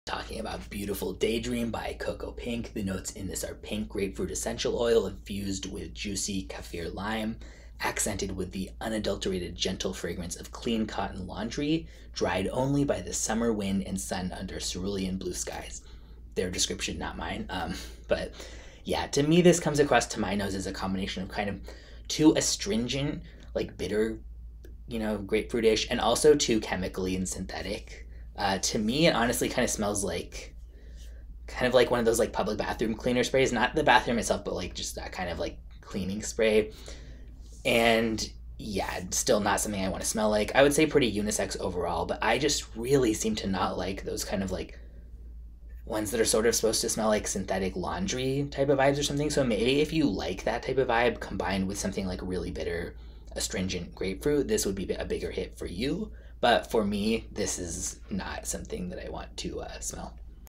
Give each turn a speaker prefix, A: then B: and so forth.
A: Talking about beautiful Daydream by Cocoapink. The notes in this are pink grapefruit essential oil infused with juicy Kaffir lime, accented with the unadulterated gentle fragrance of clean cotton laundry, dried only by the summer wind and sun under cerulean blue skies. Their description, not mine. But yeah, to me, this comes across to my nose as a combination of kind of too astringent, like bitter, grapefruitish, and also too chemically and synthetic. To me, it honestly kind of smells like kind of like one of those like public bathroom cleaner sprays, not the bathroom itself, but like just that kind of like cleaning spray. And yeah, still not something I want to smell like. I would say pretty unisex overall, but I just really seem to not like those kind of like ones that are sort of supposed to smell like synthetic laundry type of vibes or something. So maybe if you like that type of vibe combined with something like really bitter, astringent grapefruit, this would be a bigger hit for you. But for me, this is not something that I want to smell.